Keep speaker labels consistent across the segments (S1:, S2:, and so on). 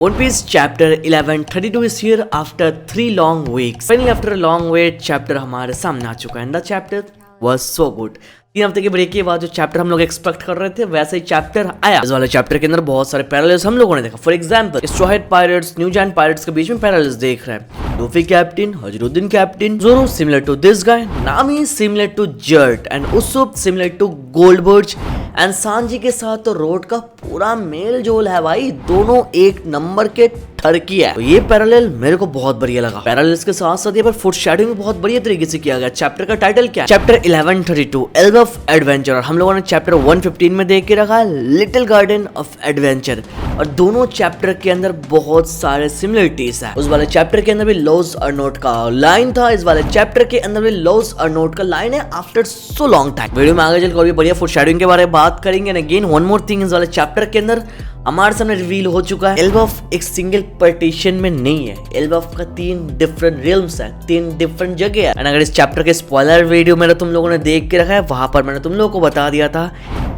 S1: One Piece chapter 1132 is here after 3 long weeks. Finally after a long wait chapter हमारे सामने आ चुका है and the chapter was so good. 3 हफ्ते के break के बाद जो चैप्टर हम लोग एक्सपेक्ट कर रहे थे वैसे ही चैप्टर आया। इस वाले चैप्टर के अंदर बहुत सारे पैरेलल्स हम लोगों ने देखा। For example straw hat pirates new giant pirates के बीच में पैरेलल्स देख रहे हैं। Luffy captain, Hajrudin captain, Zoro similar to this guy, Nami similar to Gerd and Usopp similar to Goldberg and Sanji के साथ तो रोड का पूरा मेल जोल है भाई, दोनों एक नंबर के ठरकी है। तो ये पैरेलल मेरे को बहुत बढ़िया लगा। पैरेलल्स के साथ साथ ये पर फोरशैडोइंग बहुत बढ़िया तरीके से किया गया। चैप्टर का टाइटल क्या है? Chapter 1132 elf of adventure. और हम लोगों ने चैप्टर 115 में देख के रखा है लिटिल गार्डन ऑफ एडवेंचर। और दोनों चैप्टर के अंदर बहुत सारे सिमिलरिटीज है। उस वाले चैप्टर के अंदर भी लॉस और नोट का लाइन था, इस वाले चैप्टर के अंदर भी लॉस और नोट का लाइन है after so long time. Video में आगे चलकर भी बढ़िया फोरशैडोइंग के बारे में बात करेंगे। And again one more thing, इस वाले चैप्टर के अंदर हमारे सामने रिवील हो चुका है एल्बाफ एक सिंगल पार्टीशन में नहीं है। एल्बाफ का 3 डिफरेंट रियल्म्स है, 3 डिफरेंट जगह है। अगर इस चैप्टर के स्पॉइलर वीडियो मैंने तुम लोगों ने देख के रखा है, वहां पर मैंने तुम लोगों को बता दिया था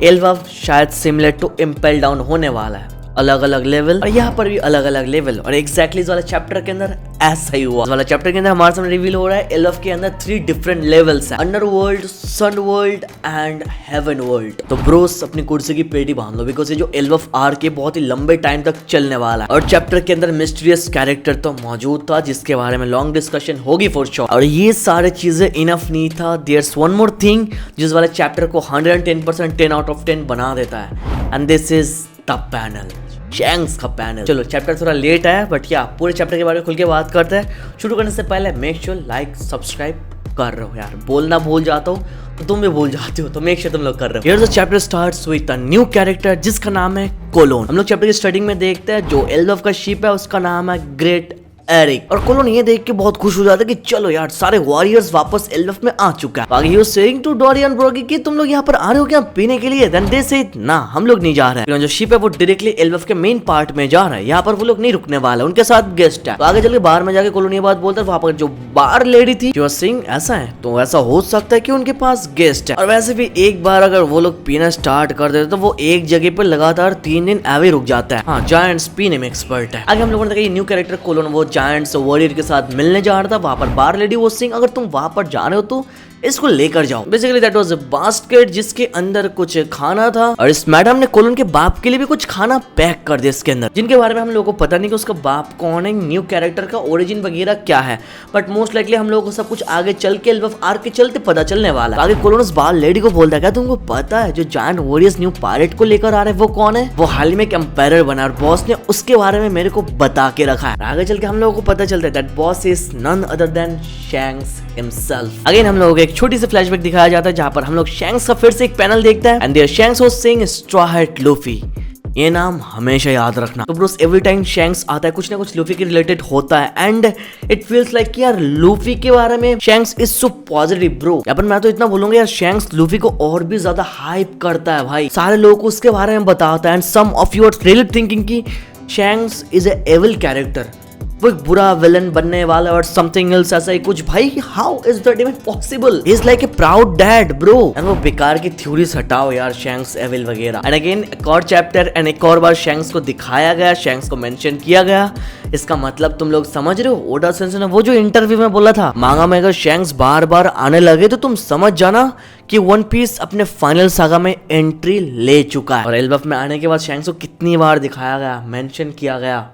S1: एल्बाफ शायद सिमिलर टू इम्पेल डाउन होने वाला है, अलग अलग लेवल, और यहाँ पर भी अलग अलग लेवल। और एग्जैक्टली इस वाले चैप्टर के अंदर ऐसा ही हुआ। इस वाले चैप्टर के अंदर हमारे सामने रिवील हो रहा है एल्बाफ के अंदर 3 डिफरेंट लेवल्स हैं, under world, sun world and heaven world. तो ब्रोस अपनी कुर्सी की पेटी बांध लो, बिकॉज ये जो एल्बाफ आर्क के बहुत ही लंबे टाइम तक चलने वाला है। और चैप्टर के अंदर मिस्टीरियस कैरेक्टर तो मौजूद था जिसके बारे में लॉन्ग डिस्कशन होगी फॉर श्योर। और ये सारे चीजें इनफ नहीं था, देयर्स वन मोर थिंग जिस वाले चैप्टर को 110% 10 आउट ऑफ 10 बना देता है, and this is the panel, shanks का पैनल। चलो चैप्टर थोड़ा लेट आया बट या पूरे चैप्टर के बारे में खुल के बात करते हैं। शुरू करने से पहले मेक श्योर लाइक सब्सक्राइब कर रहे हो यार, बोलना भूल जाता हूँ तो तुम भी भूल जाते हो, तो मेक श्योर तुम लोग कर रहे हो। Here the chapter starts with a new character जिसका नाम है कोलोन। हम लोग चैप्टर की स्टार्टिंग में देखते हैं जो एल्बाफ का शिप है उसका नाम है ग्रेट एरिक। और कोलोन ये देख के बहुत खुश हो जाता है कि चलो यार सारे वॉरियर्स वापस एल्बाफ में आ चुका है। बाकी he was saying to Dorian Brogy कि तुम लोग यहाँ पर आ रहे हो क्या पीने के लिए? देन दे सेड ना, हम लोग नहीं जा रहे हैं। जो शिप है वो डायरेक्टली एल्बाफ के मेन पार्ट में जा रहा है, यहाँ पर वो लोग नहीं रुकने वाले, उनके साथ गेस्ट है। तो आगे चल के बाहर में जाके कोलोन ये बात बोलता है, वहां पर जो बार लेडी थी जो सिंह ऐसा है तो ऐसा हो सकता है कि उनके पास गेस्ट है। और वैसे भी एक बार अगर वो लोग पीना स्टार्ट कर देते तो वो एक जगह पर लगातार 3 दिन एवे रुक जाता है। हाँ, जायंट्स पीने में एक्सपर्ट है। आगे हम लोगों ने देखा ये न्यू कैरेक्टर कोलोन वो जायंट्स वॉरियर के साथ मिलने जा रहा था। वहां पर बार लेडी वो सिंह, अगर तुम वहां पर जा रहे हो तो इसको लेकर जाओ। Basically that was a basket जिसके अंदर कुछ खाना था, और इस मैडम ने कोलोन के बाप के लिए भी कुछ खाना पैक कर दिया इसके अंदर, जिनके बारे में हम लोगों को पता नहीं कि उसका बाप कौन है, न्यू कैरेक्टर का ओरिजिन वगैरह क्या है, बट मोस्ट लाइकली हम लोगों को सब कुछ आगे चल के एल्बाफ आर्क के चलते पता चलने वाला है। आगे कोलोन उस बाल लेडी को बोलता है क्या तुमको पता है जो जायंट वॉरियर्स न्यू पायरेट को लेकर आ रहे हैं वो कौन है? वो हाल ही में एक एम्पायर बना और बॉस ने उसके बारे में मेरे को बता के रखा है। आगे चल के हम लोगों को पता चलता है that boss is none other than Shanks himself. Again हम लोगों को एक छोटी सी फ्लैशबैक दिखाया जाता है जहां पर हम लोग शैंक्स का फिर से एक पैनल देखते हैं and there Shanks was saying straw hat Luffy. ये नाम हमेशा याद रखना। तो ब्रोस एवरी टाइम शैंक्स आता है कुछ ना कुछ लूफी के रिलेटेड होता है एंड इट फील्स लाइक यार लूफी के बारे में shanks is so positive bro. या पर मैं तो इतना बोलूंगा यार शैंक्स लूफी को और भी ज्यादा हाइप करता है भाई, सारे लोगों को उसके बारे में बताता है and some of you are really thinking कि Shanks is a evil character, वो एक बुरा विलन बनने वाला और समथिंग एल्स ऐसा ही कुछ। भाई how is that even possible? He is like a proud dad bro. And वो बेकार की थ्योरीज हटाओ यार शैंक्स एविल वगैरह। एंड अगेन एक और चैप्टर एंड एक और बार शैंक्स को दिखाया गया, शैंक्स को मेंशन किया गया। इसका मतलब तुम लोग समझ रहे हो? ओडा सेंसेई ने वो जो इंटरव्यू में बोला था मांगा में अगर शैंक्स बार बार आने लगे तो तुम समझ जाना कि वन पीस अपने फाइनल सागा में एंट्री ले चुका है। और एल्बाफ में आने के बाद शैंक्स को कितनी बार दिखाया गया, मेंशन किया गया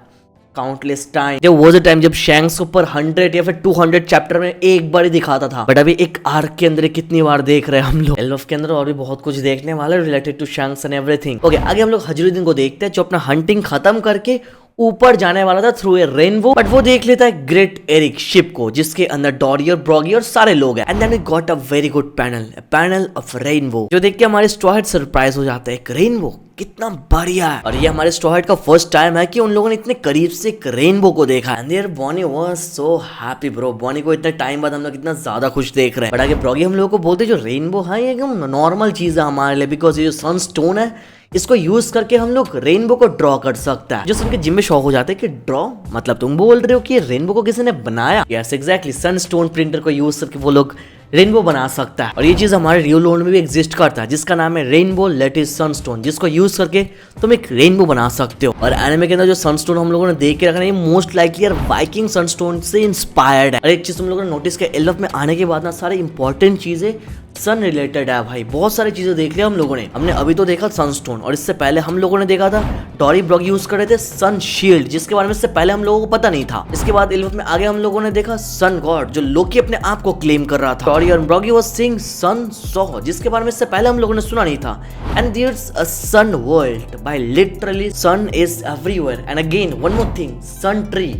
S1: काउंटलेस टाइम। जब वो टाइम जब शैंक्स ऊपर 100 या फिर 200 चैप्टर में एक बार ही दिखाता था, बट अभी एक आर्क के अंदर कितनी बार देख रहे हैं हम लोग। एल्बाफ के अंदर और भी बहुत कुछ देखने वाले related to Shanks and everything. Okay, आगे हम लोग हजरुद्दीन को देखते हैं जो अपना हंटिंग खत्म करके ऊपर जाने वाला था थ्रू ए रेनबो, बट वो देख लेता है ग्रेट एरिक शिप को जिसके अंदर डॉरी और ब्रॉगी और सारे लोग हैं। And then we got a very good panel, a panel of rainbow, जो देख के हमारे स्ट्रॉ हैट सरप्राइज हो जाता है। एक रेनबो कितना बढ़िया है, और ये हमारे स्ट्रॉ हैट का फर्स्ट टाइम है कि उन लोगों ने इतने करीब से एक रेनबो को देखा। And there Bonney was so happy bro. Bonney को इतने टाइम बाद हम लोग इतना ज्यादा खुश देख रहे हैं। बट आगे ब्रॉगी हम लोगों को बोलते जो रेनबो है ये एकदम नॉर्मल चीज है हमारे लिए, बिकॉज ये जो सनस्टोन है इसको यूज करके हम लोग रेनबो को ड्रॉ कर सकता है। जो सुन के जिम में शौक हो जाते हैं कि ड्रॉ मतलब तुम बोल रहे हो कि रेनबो को किसी ने बनाया? यस एग्जैक्टली, सनस्टोन प्रिंटर को यूज करके वो लोग रेनबो बना सकता है। और ये चीज हमारे रियल वर्ल्ड में भी एग्जिस्ट करता है, जिसका नाम है रेनबो लेटिस सनस्टोन, जिसको यूज करके तुम एक रेनबो बना सकते हो। और एनिमे के अंदर जो सनस्टोन हम लोगों ने देख के रखा है, ये मोस्ट लाइकली यार वाइकिंग सनस्टोन से इंस्पायर्ड है। और एक चीज तुम लोगों ने नोटिस किया, एल्फ में आने के बाद ना सारे इंपॉर्टेंट चीजें सन रिलेटेड है भाई। बहुत सारी चीजें देख लिया हम लोगों ने। हमने अभी तो देखा सनस्टोन, और इससे पहले हम लोगों ने देखा था डॉरी ब्रॉग यूज कर रहे थे सन शील्ड, जिसके बारे में इससे पहले हम लोगों को पता नहीं था। इसके बाद एल्फ में आगे हम लोगों ने देखा सन गॉड, जो लोकी अपने आप को क्लेम कर रहा था। डॉरी और ब्रॉगी वाज सीइंग सन सॉ, जिसके बारे में इससे पहले हम लोगों ने सुना नहीं था। And there's a sun world by literally sun is everywhere. And again one more thing, sun tree,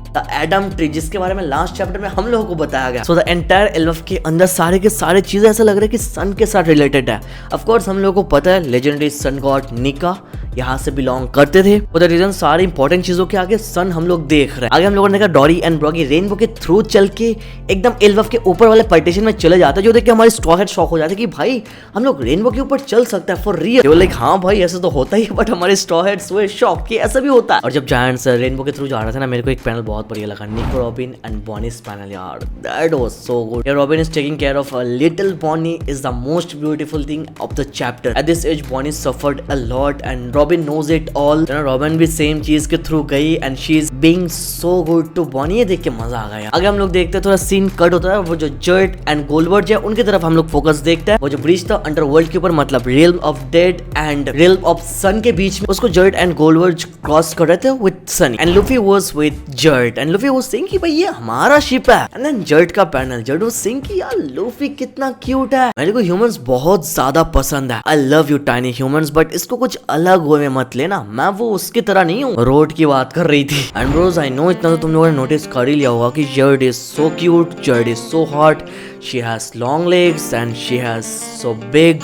S1: the Adam tree, जिसके बारे में लास्ट चैप्टर में हम लोगों को बताया गया। सो द एंटायर एल्फ के अंदर सारे के सारे चीजें ऐसा लग रहा है कि सन के साथ रिलेटेड है। ऑफ कोर्स हम लोगों को पता है लेजेंडरी सन गॉड निका यहाँ से बिलोंग करते थे। फॉर द रीजन सारी इंपॉर्टेंट चीजों के आगे सन हम लोग देख रहे हैं। आगे हम लोगों ने देखा डॉरी एंड ब्रॉगी रेनबो के थ्रू चल के एकदम एल्फ के ऊपर वाले पार्टीशन में चले जाते हैं, जो देख के हमारे स्ट्रॉ हेड शॉक हो जाते कि भाई हम लोग रेनबो के ऊपर चल सकते हैं फॉर रियल। लाइक हाँ भाई ऐसा तो होता ही, बट हमारे स्ट्रॉ हेड्स हुए शॉक कि ऐसा भी होता है। और जब जायंट्स रेनबो के थ्रू जा रहे थे ना, मेरे को एक पैनल बहुत बढ़िया लगा, Nico Robin and Bonney's panel यार, that was so good. Robin is taking care of little Bonney is the most beautiful thing of the chapter. At this age Bonney suffered a lot and Robin knows it all. Robin भी same चीज के through गई and she is being so good to Bonney. ये देख के मजा आ गया। आगे हम लोग देखते हैं थोड़ा सीन कट होता है, वो जो जर्ट एंड गोल्डवर्ड है उनकी तरफ हम लोग फोकस देखते हैं। वो जो ब्रिज था अंडरवर्ल्ड के ऊपर, मतलब realm of dead and realm of sun के बीच में, उसको जर्ट एंड गोल्डवर्ड क्रॉस कर रहे थे with Sunny and Luffy was with jot and Luffy was saying कि भाई ये हमारा शिप है। एंड देन जर्ट का पैनल, जर्ट वाज सेइंग कि यार लूफी कितना क्यूट है, मेरे को ह्यूमंस बहुत ज्यादा पसंद है। I love you tiny humans, but इसको कुछ अलग वे में मत लेना, मैं वो उसकी तरह नहीं हूँ। रोड की बात कर रही थी। एंड ब्रोस आई नो इतना तो तुम लोगों ने नोटिस कर ही लिया होगा कि jot is so cute, jot is so hot, she has long legs and she has so big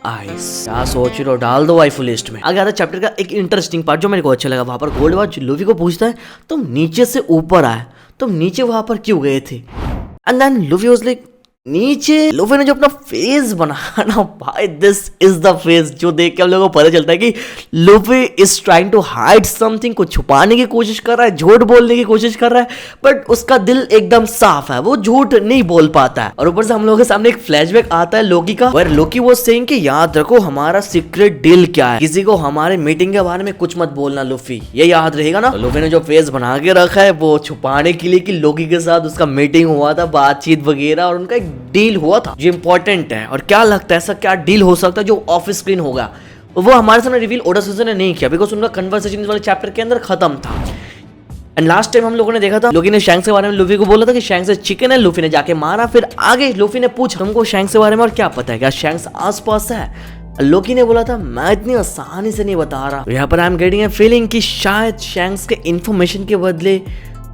S1: ice. क्या सोच रहे हो, डाल दो वाइफू लिस्ट में। आगे आता चैप्टर का एक इंटरेस्टिंग पार्ट जो मेरे को अच्छा लगा। वहां पर गोल्डवर्ड लूफी को पूछता है तुम नीचे से ऊपर आए, तुम नीचे वहां पर क्यों गए थे? And then Luffy was like नीचे। लूफी ने जो अपना फेस बनाया ना भाई, दिस इज द फेस जो देख के हम लोगों को पता चलता है कि Luffy is trying to hide something, को छुपाने की कोशिश कर रहा है, झूठ बोलने की कोशिश कर रहा है, बट उसका दिल एकदम साफ है, वो झूठ नहीं बोल पाता है। और ऊपर से हम लोगों के सामने एक फ्लैशबैक आता है लोकी का, और लोकी वो सेइंग कि याद रखो हमारा सीक्रेट डील क्या है, किसी को हमारे मीटिंग के बारे में कुछ मत बोलना लूफी, ये याद रहेगा ना। तो लूफी ने जो फेस बना के रखा है वो छुपाने के लिए कि लोकी के साथ उसका मीटिंग हुआ था, बातचीत वगैरह, और उनका एक डील हुआ था जो इंपॉर्टेंट है। और क्या लगता है ऐसा क्या डील हो सकता है जो ऑफ स्क्रीन होगा, वो हमारे सामने रिवील ओडा सीजन ने नहीं किया, बिकॉज उनका कन्वर्सेशन इस वाले चैप्टर के अंदर खत्म था। एंड लास्ट टाइम हम लोगों ने देखा था लोकी ने शैंक्स के बारे में लूफी को बोला था कि शैंक्स चिकन है, लूफी ने जाके मारा। फिर आगे लूफी ने पूछा तुमको शैंक्स के बारे में और क्या पता है, क्या शैंक्स आसपास है? लोकी ने बोला था मैं इतनी आसानी से नहीं बता रहा। तो यहाँ पर I am getting a feeling कि शायद शैंक्स के इन्फॉर्मेशन के बदले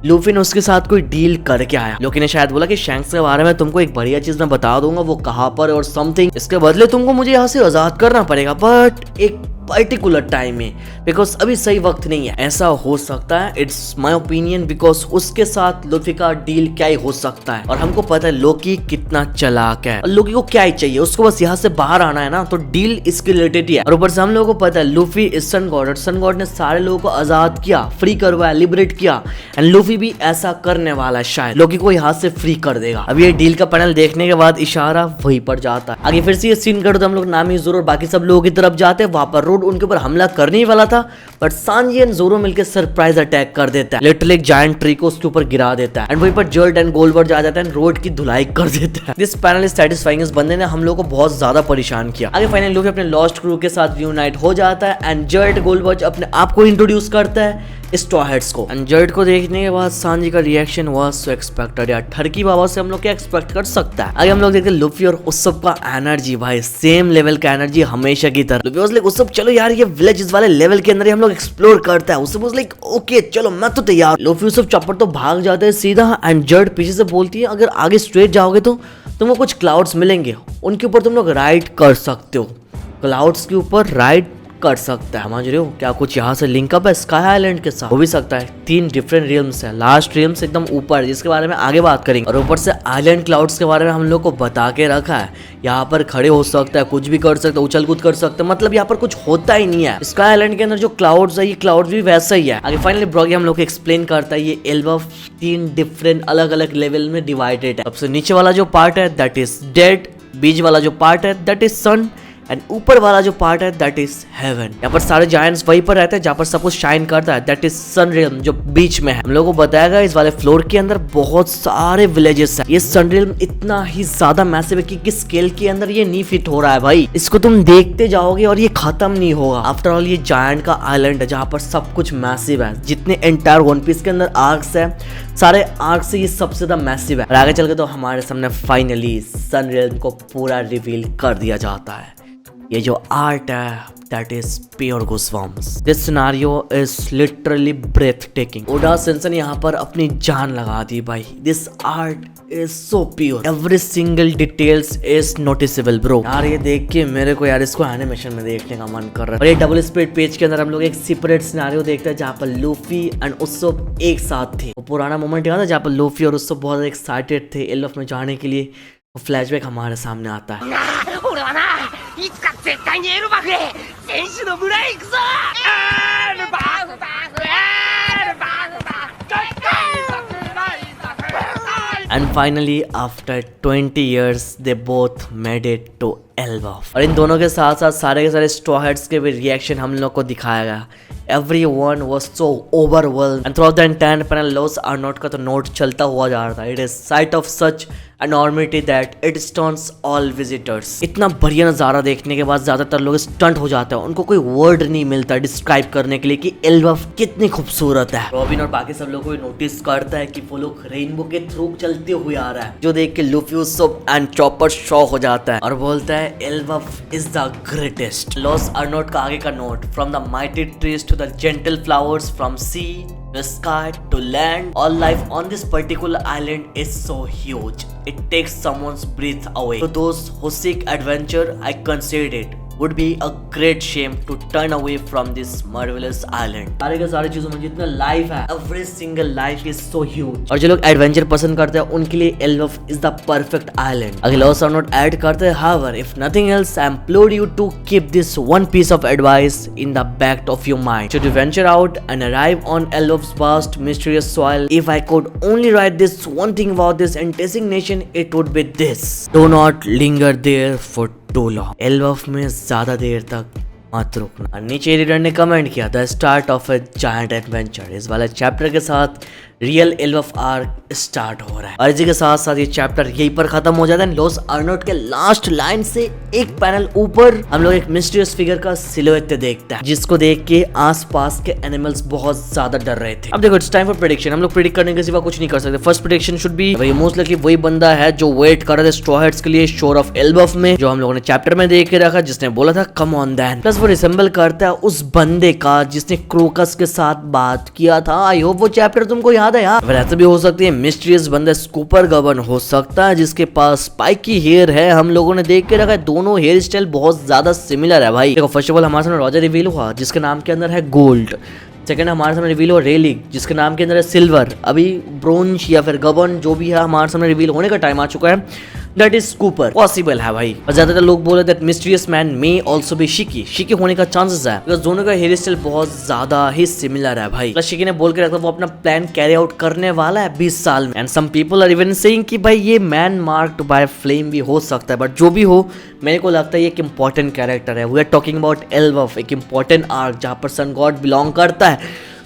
S1: लूफी ने उसके साथ कोई डील करके आया। लोकी ने शायद बोला कि शैंक्स के बारे में तुमको एक बढ़िया चीज मैं बता दूंगा, वो कहाँ पर और समथिंग, इसके बदले तुमको मुझे यहाँ से आजाद करना पड़ेगा, बट एक पर्टिकुलर टाइम में, बिकॉज अभी सही वक्त नहीं है। ऐसा हो सकता है, इट्स माई ओपिनियन, बिकॉज उसके साथ लूफी का डील क्या ही हो सकता है। और हमको पता है लोकी कितना चालाक है, और लोकी को क्या ही चाहिए, उसको बस यहाँ से बाहर आना है ना, तो डील इसके रिलेटेड ही है। और ऊपर से हम लोगों को पता है लूफी इज सन गॉड, और सन गॉड ने सारे लोगों को आजाद किया, फ्री करवाया, लिबरेट किया, एंड लूफी भी ऐसा करने वाला है, शायद लोकी को यहाँ से फ्री कर देगा। अब ये डील का पैनल देखने के बाद इशारा वहीं पर जाता है। आगे फिर से ये सीन कर दो, हम लोग नामी जोरो और बाकी सब लोगों की तरफ जाते हैं। वहां पर उनके ऊपर हमला करने ही वाला था, बट सांजी एंड जोरो मिलकर सरप्राइज अटैक कर देता है, लिटरली एक जायंट ट्री को उसके ऊपर गिरा देता है, एंड वहीं पर जर्ट एंड गोल्डवर्ड आ जाता है, रोड की धुलाई कर देता है। दिस पैनल इज सैटिस्फाइंग, इस बंदे ने हम लोग को बहुत ज्यादा परेशान किया। आगे फाइनली लूफी अपने लॉस्ट क्रू के साथ यूनाइट हो जाता है, एंड जर्ट गोल्डवर्ड अपने आप को इंट्रोड्यूस करता है स्ट्रॉ हेड्स को। एंड जर्ट को देखने के बाद सांजी का रिएक्शन वाज सो एक्सपेक्टेड। यार ठरकी बाबा से हम लोग क्या एक्सपेक्ट कर सकता है। आगे हम लोग देखते हैं लूफी और उसब का एनर्जी, भाई सेम लेवल का एनर्जी हमेशा की तरह। लूफी वाज लाइक उसब चलो यार ये विलेज इस वाले लेवल के अंदर ही हम लोग एक्सप्लोर करता है। उसब वाज लाइक ओके चलो मैं तो तैयार। लूफी उसब चप्पड़ तो भाग जाते हैं सीधा, एंड जर्ट पीछे से बोलती है अगर आगे स्ट्रेट जाओगे तो तुमको कुछ क्लाउड्स मिलेंगे, उनके ऊपर तुम लोग राइड कर सकते हो। क्लाउड्स के ऊपर राइड कर सकता है। समझ रहे हो क्या कुछ यहाँ से लिंकअप है स्काई आइलैंड के साथ? हो भी सकता है। 3 डिफरेंट रियल्म्स है, लास्ट रियल्म्स एकदम ऊपर जिसके बारे में आगे बात करेंगे, और ऊपर से आइलैंड क्लाउड्स के बारे में हम लोग को बता के रखा है। यहाँ पर खड़े हो सकता है, कुछ भी कर सकता है, उछल कूद कर सकता है, मतलब यहाँ पर कुछ होता ही नहीं है। स्काई आइलैंड के अंदर जो क्लाउड्स है ये क्लाउड्स भी वैसा ही है। आगे फाइनली ब्रॉगी हम लोग को एक्सप्लेन करता है ये एल्बफ 3 डिफरेंट अलग अलग लेवल में डिवाइडेड है। सबसे नीचे वाला जो पार्ट है दैट इज डेड, बीच वाला जो पार्ट है दैट इज सन, एंड ऊपर वाला जो पार्ट है दैट इज हेवन। यहाँ पर सारे जायंट्स वहीं पर रहते हैं जहाँ पर सब कुछ शाइन करता है, दैट इज सन रियल्म जो बीच में है। हम लोगों को बताया गया इस वाले फ्लोर के अंदर बहुत सारे विलेजेस है। ये सन रियल्म इतना ही ज्यादा मैसिव है कि किस स्केल के अंदर ये नहीं फिट हो रहा है भाई। इसको तुम देखते जाओगे और ये खत्म नहीं होगा। आफ्टर ऑल ये जायंट का आइलैंड है जहाँ पर सब कुछ मैसिव है। जितने एंटायर वन पीस के अंदर आर्क्स है, सारे आर्क से ये सबसे ज्यादा मैसिव है। और आगे चल के तो हमारे सामने फाइनली सन रियल्म को पूरा रिवील कर दिया जाता है। ये जो आर्ट है that is pure goosebumps. This scenario is literally breathtaking. Oda sensei यहाँ पर अपनी जान लगा दी भाई। This art is so pure. Every single details is noticeable bro. यार ये देख के मेरे को यार इसको एनिमेशन में देखने का मन कर रहा है। और ये डबल स्प्लिट पेज के अंदर हम लोग एक सेपरेट सिनेरियो देखते हैं जहाँ पर लूफी एंड उस्सोप एक साथ थे। वो पुराना मोमेंट याद है जहाँ पर लूफी और उस्सोप बहुत एक्साइटेड थे एल्बफ में जाने के लिए। फ्लैशबैक हमारे सामने आता है।
S2: いつか絶対にエルバフへ選手の村へ行くぞエルバフバフエルバフバフ
S1: And finally after 20 years they both made it to Elbaf. और इन दोनों के साथ साथ सारे के सारे स्ट्रॉ हेड्स के भी रिएक्शन हम लोग को दिखाया गया। Everyone was so overwhelmed and throughout the entire panel लॉस आर्नोट का तो नोट चलता हुआ जा रहा था। It is sight of such enormity that it stuns all visitors. इतना बढ़िया नज़ारा देखने के बाद ज़्यादातर लोग स्टंट हो जाते हैं। उनको कोई वर्ड नहीं मिलता डिस्क्राइब करने के लिए कि एल्बफ कितनी खूबसूरत है। रॉबिन और बाकी सब लोगों को नोटिस करता है कि वो लोग रेनबो के थ्रू चलते हुए आ रहा है, जो देख के Luffy Usopp and Chopper shock हो जाता है और बोलता है एल्बफ इज द ग्रेटेस्ट। लॉस आर्नोट का आगे का note, from the mighty trees to the gentle flowers, from sea the sky to land, all life on this particular island is so huge it takes someone's breath away. To those who seek adventure, I consider it would be a great shame to turn away from this marvelous island. सारे के सारे चीजों में जितना life है, every single life is so huge. और जो लोग एडवेंचर पसंद करते हैं उनके लिए एल्बफ इज द परफेक्ट आइलैंड। अगले लॉस आर्नोट ऐड करते हैं, however if nothing else I implore you to keep this one piece of advice in the back of your mind. Should you venture out and arrive on Elbaf's vast mysterious soil, if I could only write this one thing about this enchanting nation, it would be this: do not linger there for too long. एल्बफ में ज्यादा देर तक मत रुकना। और नीचे editor ने comment किया, the start of A giant adventure. इस वाले चैप्टर के साथ रियल एल्बफ आर्क स्टार्ट हो रहा है और इसी के साथ साथ ये चैप्टर यहीं पर खत्म हो जाता है। लॉस आर्नोट के लास्ट लाइन से एक पैनल ऊपर हम लोग एक मिस्टीरियस फिगर का सिलुएट देखता है, जिसको देख के आसपास के एनिमल्स बहुत ज्यादा डर रहे थे। अब देखो इट्स टाइम फॉर प्रेडिक्शन। हम लोग प्रेडिक्ट करने के सिवा कुछ नहीं कर सकते। फर्स्ट प्रेडिक्शन शुड बी भाई मोस्ट लाइकली वही बंदा है जो वेट कर रहे थे स्ट्रॉ हेड्स के लिए शोर ऑफ एल्बफ में, जो हम लोगों ने चैप्टर में देख के रखा, जिसने बोला था कम ऑन देन। प्लस वो रिसेंबल करता है उस बंदे का जिसने क्रोकस के साथ बात किया था। आई होप वो चैप्टर तुमको याद है यार। वैसे भी हो सकती है मिस्टीरियस बंदा स्कूपर गवर्न हो सकता है जिसके पास स्पाइकी हेयर है। हम लोगों ने देख के रखा है, दोनों हेयर स्टाइल बहुत ज्यादा सिमिलर है भाई। देखो फर्स्ट ऑफ ऑल हमारे सामने रॉजर रिवील हुआ जिसके नाम के अंदर है गोल्ड। सेकंड हमारे सामने रिवील हुआ रेलिक जिसके नाम के अंदर है सिल्वर। अभी ब्रोंज या फिर गवर्न जो भी है हमारे सामने रिवील होने का टाइम आ चुका है, दैट इज स्कूपर। पॉसिबल है भाई। और ज्यादातर लोग बोले that mysterious man may also be Shiki. Shiki होने का चांसेस है बिकॉज दोनों का हेयर स्टाइल बहुत ज्यादा ही सिमिलर है भाई। प्लस शिकी ने बोल के रखा वो अपना प्लान कैरी आउट करने वाला है 20 साल में। And some people are even saying कि भाई ये मैन मार्क्ड बाय फ्लेम भी हो सकता है, बट जो भी हो मेरे को लगता है ये एक इंपॉर्टेंट कैरेक्टर है। वी आर टॉकिंग अबाउट एल्बफ, एक इंपॉर्टेंट आर्क जहाँ पर सन गॉड बिलोंग करता है।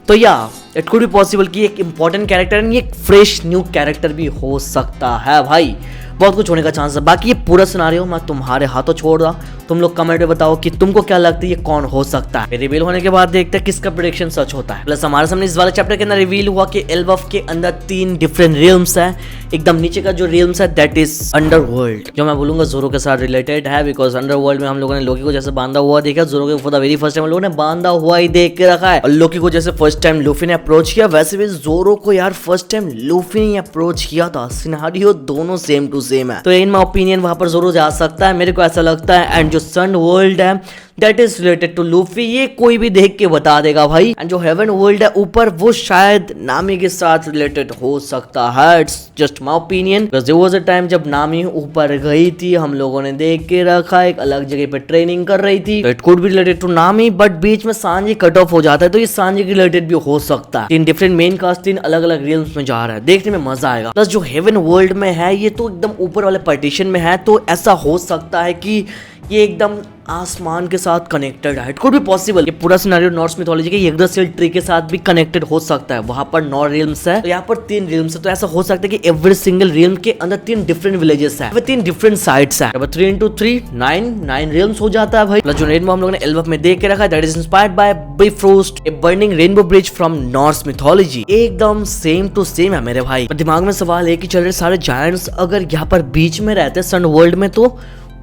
S1: तो या इट कुड बी पॉसिबल कि एक इंपॉर्टेंट कैरेक्टर एंड ये एक फ्रेश न्यू कैरेक्टर भी हो सकता है भाई। बहुत कुछ होने का चांस है। बाकी ये पूरा सिनेरियो मैं तुम्हारे हाथों छोड़ रहा, तुम लोग कमेंट में बताओ कि तुमको क्या लगता है ये कौन हो सकता है। रिवील होने के बाद देखते हैं किसका प्रेडिक्शन सच होता है। प्लस हमारे सामने इस वाले चैप्टर के अंदर रिवील हुआ कि एल्बफ के अंदर 3 डिफरेंट रियल्म्स है। एकदम नीचे का जो रियल्म्स है दैट इज अंडरवर्ल्ड, जो मैं बोलूंगा जोरो के साथ रिलेटेड है बिकॉज अंडरवर्ल्ड में हम लोगों ने लोकी को जैसे बांधा हुआ देखा, जोरो को for the very first time हम लोगों ने बांधा हुआ ही देख के रखा है। और लोकी को जैसे फर्स्ट टाइम लूफी ने अप्रोच किया, वैसे भी जोरो को यार फर्स्ट टाइम लूफी ने अप्रोच किया था। सिनेरियो दोनों सेम टू सेम है, तो इन माय ओपिनियन वहां पर जोरो जा सकता है, मेरे को ऐसा लगता है। एंड जो सन वर्ल्ड है that is related to Luffy. ये कोई भी देख के बता देगा भाई। एंड जो हेवन वर्ल्ड है ऊपर वो शायद नामी के साथ रिलेटेड हो सकता है। It's just my opinion, because there was a time जब नामी ऊपर गई थी, हम लोगों ने देख के रखा, एक अलग जगह पे ट्रेनिंग कर रही थी। It could be related to Nami, but बीच में सांजी कट ऑफ हो जाता है, तो ये सांजी के रिलेटेड भी हो सकता है। 3 डिफरेंट मेन कास्ट 3 अलग अलग रियल्म्स में जा रहा है, देखने में मजा आएगा। प्लस जो हेवन वर्ल्ड में है ये तो एकदम ऊपर वाले पार्टीशन में है, तो ऐसा हो सकता है कि ये एकदम आसमान के साथ कनेक्टेड है। इट कुड बी पॉसिबल ये पूरा सिनेरियो नॉर्स मिथोलॉजी के यग्द्रसिल ट्री के साथ भी कनेक्टेड हो सकता है। वहां पर 9 रियल्म्स है, तो यहाँ पर 3 रियल्म्स है, तो ऐसा हो सकता है कि एवरी सिंगल रियल्म के अंदर 3 डिफरेंट विलेजेस है, 3 डिफरेंट साइड्स है। 3 into 3 9 रियल्म्स हो जाता है भाई। प्लस जो रेनबो हम लोगों ने एल्बम में देख के रखा है, that is inspired by Bifrost, a burning rainbow bridge from Norse mythology. एकदम सेम टू सेम है मेरे भाई। दिमाग में सवाल है कि चल रहे सारे जायंट्स अगर यहाँ पर बीच में रहते हैं सन वर्ल्ड में, तो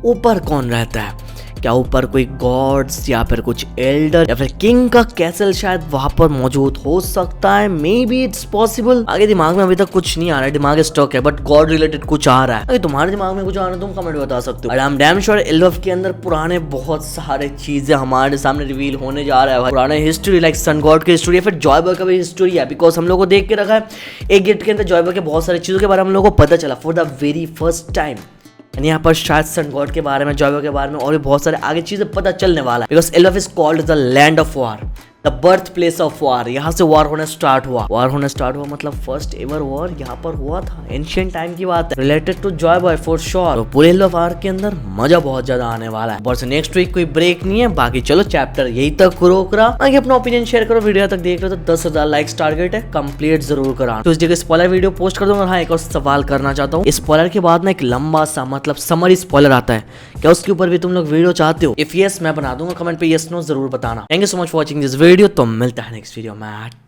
S1: ऊपर कौन रहता है? क्या ऊपर कोई गॉड्स या फिर कुछ एल्डर या फिर किंग का कैसल शायद वहां पर मौजूद हो सकता है। May be it's possible. आगे दिमाग में अभी तक कुछ नहीं आ रहा है, दिमाग स्टॉक है, बट गॉड रिलेटेड कुछ आ रहा है। अगर तुम्हारे दिमाग में कुछ आ रहा है तुम कमेंट बता सकते हो। I am damn sure album के अंदर पुराने बहुत सारे चीजें हमारे सामने रिवील होने जा रहा है। पुराने हिस्ट्री लाइक सन गॉड की हिस्ट्री, फिर जॉय बॉय का भी हिस्ट्री है, बिकॉज हम लोग को देख के रखा है एक गिफ्ट के अंदर जॉय बॉय के बहुत सारी चीजों के बारे में हम लोग को पता चला for the very first time. यहाँ पर शायद सन गॉड के बारे में, जॉय के बारे में और भी बहुत सारे आगे चीजें पता चलने वाला है, because Elbaf is called the land of war, the birth place of war. यहाँ से वॉर होना स्टार्ट हुआ। वॉर होना स्टार्ट हुआ मतलब फर्स्ट एवर वॉर यहाँ पर हुआ था, एंशिएंट टाइम की बात है, related to Joy Boy for sure. तो पूरे एल्बफ आर्क के अंदर मजा बहुत ज्यादा आने वाला है। बस नेक्स्ट वीक कोई ब्रेक नहीं है, बाकी चलो चैप्टर यही तक रोक रहा। आगे अपना ओपिनियन शेयर करो, वीडियो तक देख रहे हो तो 10,000 लाइक्स टारगेट है, कंप्लीट जरूर करा। तो इस जगह स्पॉइलर वीडियो पोस्ट कर दूंगा। हाँ, एक और सवाल करना चाहता हूँ, स्पॉइलर के बाद ना एक लंबा सा मतलब समरी स्पॉइलर आता है, क्या उसके ऊपर भी तुम लोग वीडियो चाहते हो? इफ यस मैं बना दूंगा, कमेंट पे यस नो जरूर बताना। Thank you so much for watching this video, तो मिलता है नेक्स्ट वीडियो में।